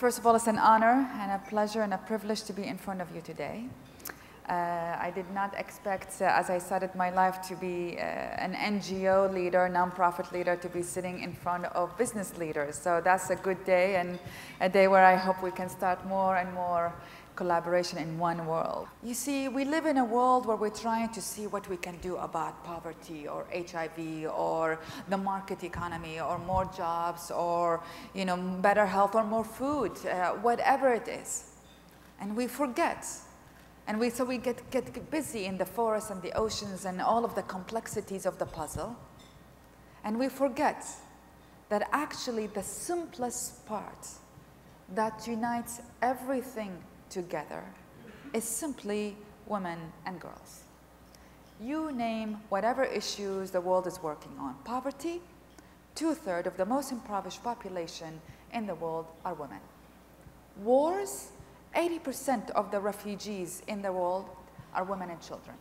First of all, it's an honor and a pleasure and a privilege to be in front of you today. I did not expect, as I started my life, to be an NGO leader, nonprofit leader, to be sitting in front of business leaders. So that's a good day, and a day where I hope we can start more and more collaboration in one world. You see, we live in a world where we're trying to see what we can do about poverty or HIV or the market economy or more jobs or better health or more food, whatever it is. And we forget. And so we get busy in the forests and the oceans and all of the complexities of the puzzle. And we forget that actually the simplest part that unites everything together is simply women and girls. You name whatever issues the world is working on. Poverty, 2/3 of the most impoverished population in the world are women. Wars, 80% of the refugees in the world are women and children.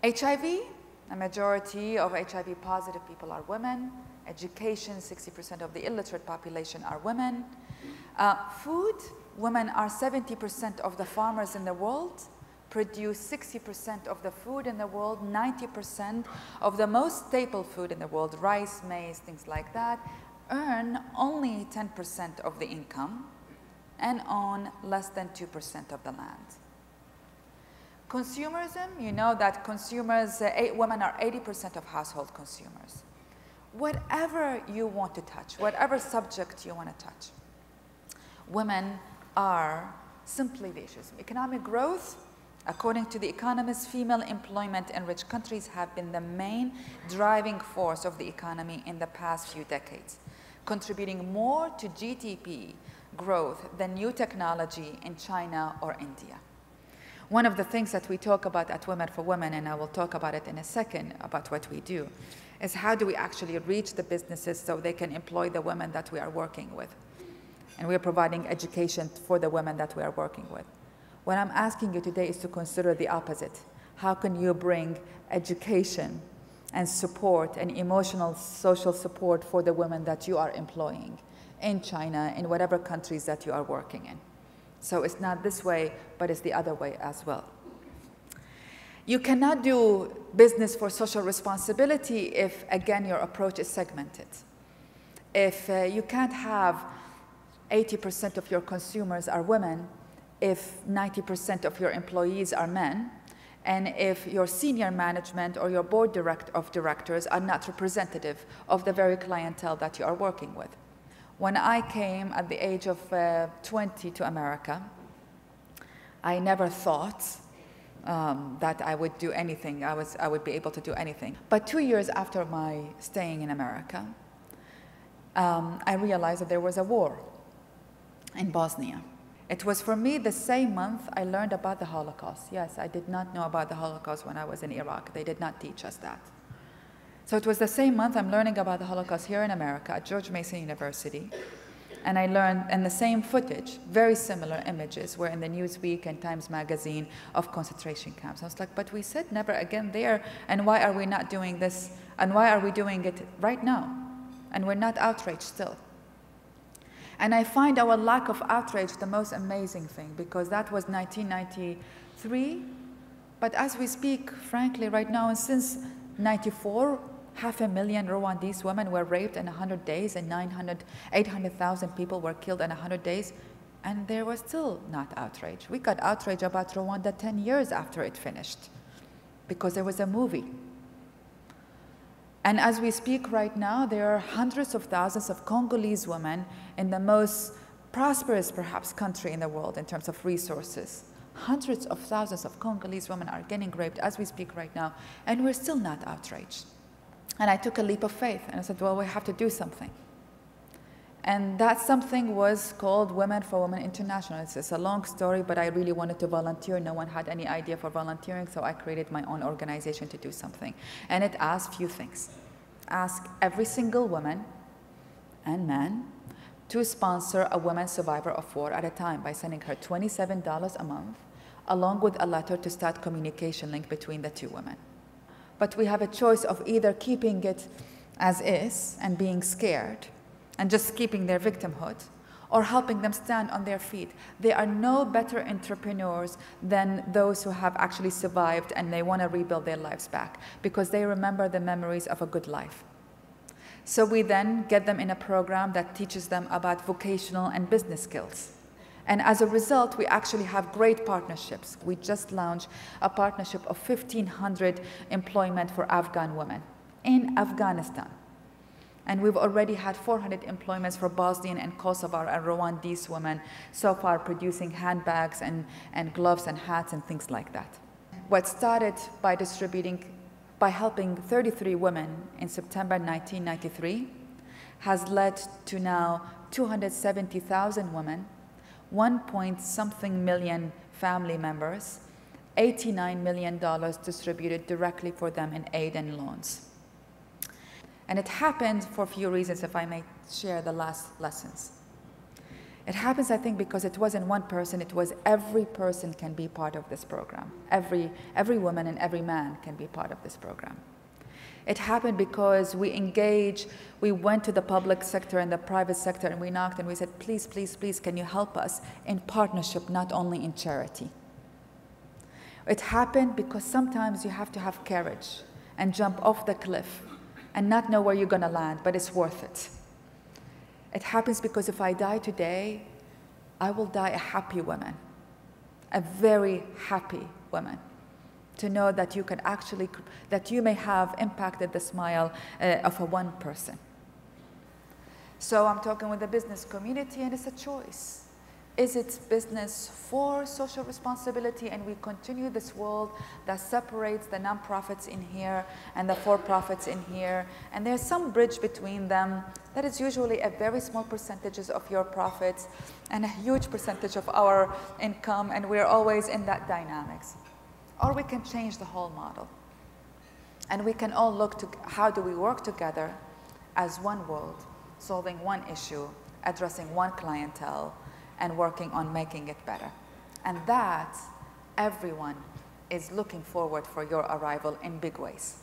HIV, a majority of HIV positive people are women. Education, 60% of the illiterate population are women. Food, women are 70% of the farmers in the world, produce 60% of the food in the world, 90% of the most staple food in the world, rice, maize, things like that, earn only 10% of the income and own less than 2% of the land. Consumerism, you know that women are 80% of household consumers. Whatever you want to touch, whatever subject you want to touch, women are simply the issues. Economic growth, according to The Economist, female employment in rich countries have been the main driving force of the economy in the past few decades, contributing more to GDP growth than new technology in China or India. One of the things that we talk about at Women for Women, and I will talk about it in a second about what we do, is how do we actually reach the businesses so they can employ the women that we are working with. And we are providing education for the women that we are working with. What I'm asking you today is to consider the opposite. How can you bring education and support and emotional social support for the women that you are employing in China, in whatever countries that you are working in? So it's not this way, but it's the other way as well. You cannot do business for social responsibility if, again, your approach is segmented. If you can't have 80% of your consumers are women, if 90% of your employees are men, and if your senior management or your board of directors are not representative of the very clientele that you are working with. When I came at the age of 20 to America, I never thought that I would do anything, I would be able to do anything. But 2 years after my staying in America, I realized that there was a war in Bosnia. It was for me the same month I learned about the Holocaust. Yes, I did not know about the Holocaust when I was in Iraq. They did not teach us that. So it was the same month I'm learning about the Holocaust here in America at George Mason University. And I learned, and the same footage, very similar images were in the Newsweek and Times Magazine of concentration camps. I was like, but we said never again there, and why are we not doing this? And why are we doing it right now? And we're not outraged still. And I find our lack of outrage the most amazing thing, because that was 1993. But as we speak, frankly, right now, and since 94, 500,000 Rwandese women were raped in 100 days, and 800,000 people were killed in 100 days, and there was still not outrage. We got outrage about Rwanda 10 years after it finished, because there was a movie. And as we speak right now, there are hundreds of thousands of Congolese women in the most prosperous, perhaps, country in the world in terms of resources. Hundreds of thousands of Congolese women are getting raped as we speak right now, and we're still not outraged. And I took a leap of faith, and I said, well, we have to do something. And that something was called Women for Women International. It's a long story, but I really wanted to volunteer. No one had any idea for volunteering, so I created my own organization to do something. And it asked few things. Ask every single woman and man to sponsor a woman survivor of war at a time by sending her $27 a month, along with a letter to start communication link between the two women. But we have a choice of either keeping it as is and being scared, and just keeping their victimhood, or helping them stand on their feet. They are no better entrepreneurs than those who have actually survived and they want to rebuild their lives back because they remember the memories of a good life. So we then get them in a program that teaches them about vocational and business skills. And as a result, we actually have great partnerships. We just launched a partnership of 1,500 employment for Afghan women in Afghanistan. And we've already had 400 employments for Bosnian and Kosovar and Rwandese women so far, producing handbags and gloves and hats and things like that. What started by helping 33 women in September 1993 has led to now 270,000 women, 1-point-something million family members, $89 million distributed directly for them in aid and loans. And it happened for a few reasons, if I may share the last lessons. It happens, I think, because it wasn't one person, it was every person can be part of this program. Every woman and every man can be part of this program. It happened because we went to the public sector and the private sector and we knocked and we said, please, please, please, can you help us in partnership, not only in charity? It happened because sometimes you have to have courage and jump off the cliff and not know where you're going to land, but it's worth it. It happens because if I die today, I will die a happy woman, a very happy woman, to know that you can actually, that you may have impacted the smile of one person. So I'm talking with the business community, and it's a choice. Is it business for social responsibility, and we continue this world that separates the nonprofits in here and the for-profits in here, and there's some bridge between them that is usually a very small percentage of your profits and a huge percentage of our income, and we're always in that dynamics. Or we can change the whole model, and we can all look to how do we work together as one world, solving one issue, addressing one clientele, and working on making it better. And that, everyone is looking forward for your arrival in big ways.